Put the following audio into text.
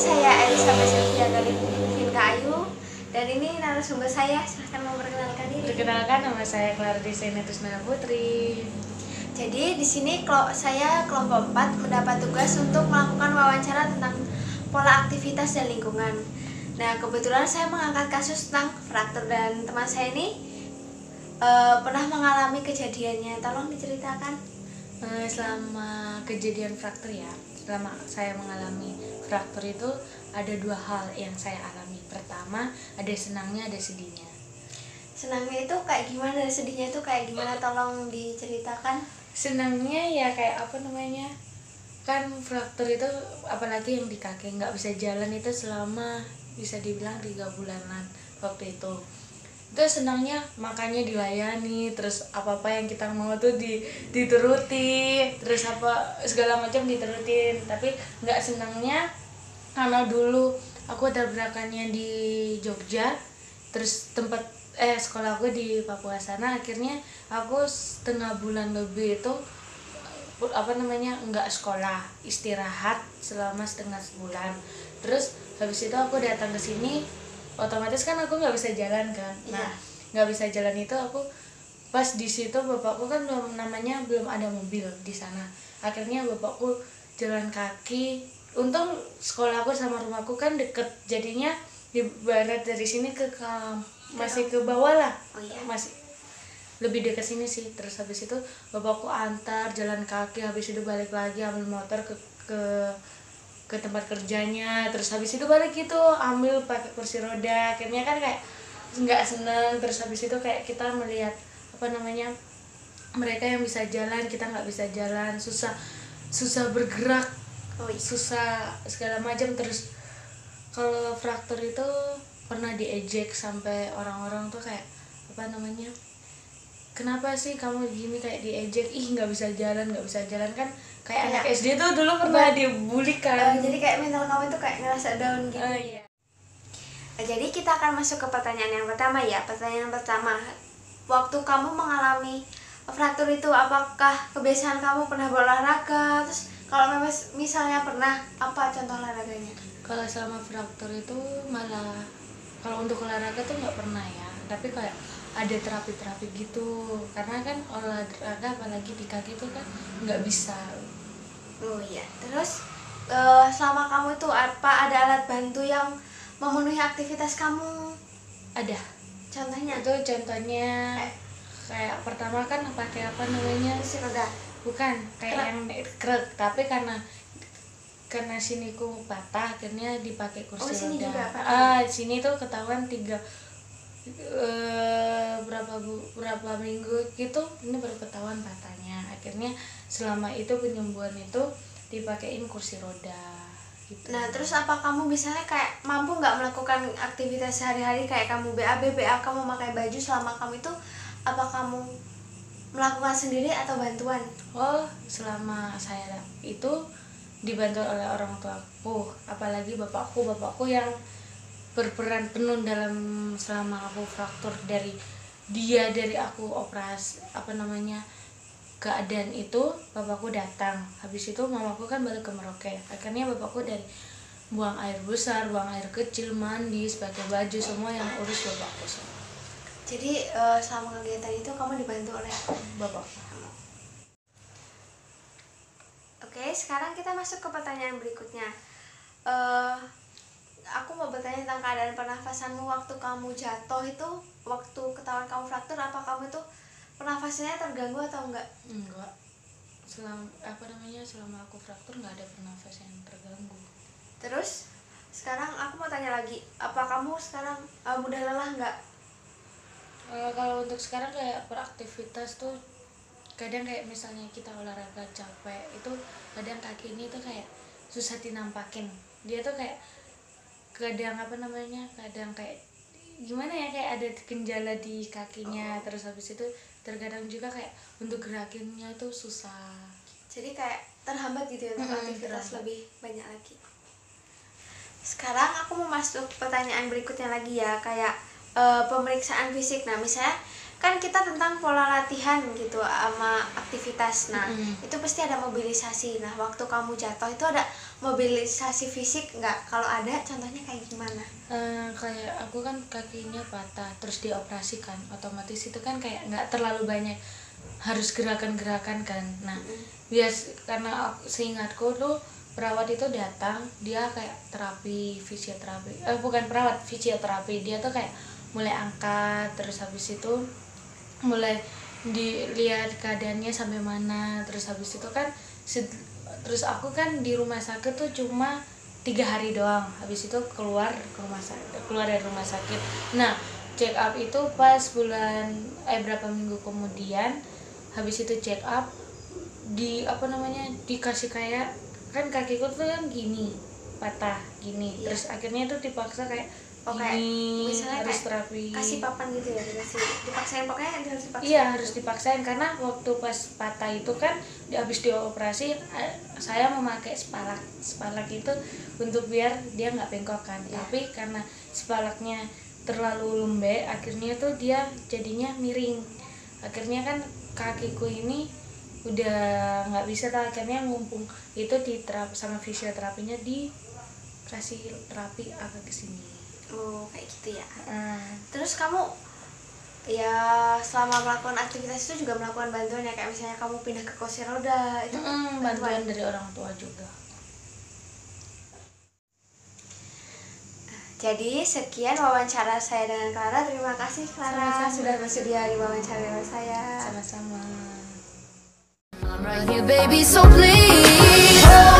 saya Elizabeth Sylvia dari Vinka Ayu dan ini narasumber saya, silahkan memperkenalkan diri. Perkenalkan, nama saya Clara Desaina Tusnana Putri. Jadi di sini saya kelompok 4 mendapat tugas untuk melakukan wawancara tentang pola aktivitas dan lingkungan. Nah, kebetulan saya mengangkat kasus tentang fraktur dan teman saya ini pernah mengalami kejadiannya. Tolong diceritakan. Selama kejadian fraktur ya, selama saya mengalami fraktur itu ada dua hal yang saya alami. Pertama, ada senangnya, ada sedihnya. Senangnya itu kayak gimana, sedihnya itu kayak gimana? Tolong diceritakan. Senangnya ya kayak apa namanya, kan fraktur itu apalagi yang di kaki, nggak bisa jalan itu selama bisa dibilang 3 bulanan waktu itu senangnya makanya dilayani, terus apa-apa yang kita mau tuh dituruti, terus apa segala macam diturutin. Tapi nggak senangnya karena dulu aku tabrakannya di Jogja, terus tempat sekolah aku di Papua sana. Akhirnya aku setengah bulan lebih itu nggak sekolah, istirahat selama setengah bulan. Terus habis itu aku datang ke sini, otomatis kan aku nggak bisa jalan kan. Nah, nggak bisa jalan itu aku pas di situ bapakku kan belum ada mobil di sana. Akhirnya bapakku jalan kaki. Untung sekolahku sama rumahku kan deket, jadinya di barat dari sini masih ke bawah lah. Masih lebih dekat sini sih. Terus habis itu bapakku antar jalan kaki, habis itu balik lagi ambil motor ke tempat kerjanya, terus habis itu balik gitu ambil pakai kursi roda. Akhirnya kan kayak nggak seneng. Terus habis itu kayak kita melihat mereka yang bisa jalan, kita nggak bisa jalan, susah bergerak, susah segala macam. Terus kalau fraktur itu pernah diejek sampai orang-orang tuh kayak kenapa sih kamu gini, kayak diejek, nggak bisa jalan kan kayak anak SD tuh dulu pernah dibully kan. Jadi kayak mental kamu itu kayak ngerasa down gitu. Iya. Jadi kita akan masuk ke pertanyaan yang pertama ya. Pertanyaan pertama, waktu kamu mengalami fraktur itu apakah kebiasaan kamu pernah berolahraga? Terus kalau misalnya pernah, apa contoh olahraganya? Kalau selama fraktur itu malah kalau untuk olahraga tuh nggak pernah ya, tapi kayak ada terapi gitu, karena kan olahraga apalagi di kaki itu kan nggak bisa. Oh iya. Terus selama kamu itu ada alat bantu yang memenuhi aktivitas kamu? Ada. Contohnya? Itu contohnya kayak pertama kan pakai kursi roda. Bukan, kayak yang krek, tapi karena siniku patah, akhirnya dipakai kursi sini roda. Juga patah. Sini tuh ketahuan berapa minggu gitu, ini baru ketahuan patahnya. Akhirnya selama itu penyembuhan itu dipakein kursi roda gitu. Nah, terus apa kamu misalnya kayak mampu nggak melakukan aktivitas sehari-hari kayak kamu BA kamu pakai baju selama kamu itu, apa kamu melakukan sendiri atau bantuan? Selama saya itu dibantu oleh orang tuaku, apalagi bapakku yang berperan penuh dalam selama aku fraktur. Dari aku operasi keadaan itu bapakku datang. Habis itu mamaku kan balik ke Merauke. Akhirnya bapakku dari buang air besar, buang air kecil, mandi, pakai baju, semua yang urus bapakku semua. Jadi selama kegiatan itu kamu dibantu oleh bapakku. Oke, sekarang kita masuk ke pertanyaan berikutnya. Aku mau bertanya tentang keadaan pernafasanmu waktu kamu jatuh itu, waktu ketahuan kamu fraktur, apa kamu itu pernafasannya terganggu atau enggak? Enggak. Selama aku fraktur nggak ada pernafasan yang terganggu. Terus sekarang aku mau tanya lagi, apa kamu sekarang mudah lelah enggak? Kalau untuk sekarang kayak beraktivitas tuh kadang kayak misalnya kita olahraga capek itu kadang kaki ini tuh kayak susah dinampakin. Dia tuh kayak kadang kadang kayak gimana ya, kayak ada kendala di kakinya. Terus habis itu terkadang juga kayak untuk gerakinnya tuh susah, jadi kayak terhambat gitu ya untuk aktivitas lebih banyak lagi. Sekarang aku mau masuk pertanyaan berikutnya lagi ya, kayak pemeriksaan fisik. Nah, misalnya kan kita tentang pola latihan gitu sama aktivitas. Nah, itu pasti ada mobilisasi. Nah, waktu kamu jatuh itu ada mobilisasi fisik nggak? Kalau ada, contohnya kayak gimana? Kayak aku kan kakinya patah terus dioperasikan, otomatis itu kan kayak nggak terlalu banyak harus gerakan-gerakan kan. Nah, karena seingatku tuh perawat itu datang, dia kayak terapi fisioterapi, bukan perawat, fisioterapi. Dia tuh kayak mulai angkat, terus habis itu mulai dilihat keadaannya sampai mana, terus habis itu kan terus aku kan di rumah sakit tuh cuma 3 hari doang, habis itu keluar dari rumah sakit. Nah, check up itu pas berapa minggu kemudian, habis itu check up dikasih kayak, kan kakiku tuh kan gini patah gini, terus akhirnya itu dipaksa kayak misalnya harus kayak terapi, kasih papan gitu ya, dipaksain, pokoknya harus dipaksain. Iya, harus dipaksain karena waktu pas patah itu kan habis dioperasi, saya memakai spalak itu untuk biar dia nggak bengkok kan. Tapi karena spalaknya terlalu lembek, akhirnya tuh dia jadinya miring. Akhirnya kan kakiku ini udah nggak bisa, akhirnya mumpung itu diterapi sama fisioterapinya, dikasih terapi agak kesini. Oh, kayak gitu ya. Terus kamu ya selama melakukan aktivitas itu juga melakukan bantuan ya, kayak misalnya kamu pindah ke kursi roda itu bantuan dari orang tua juga. Jadi sekian wawancara saya dengan Clara. Terima kasih Clara sudah bersedia diwawancara dengan saya. Sama-sama. I'm right here, baby, so please.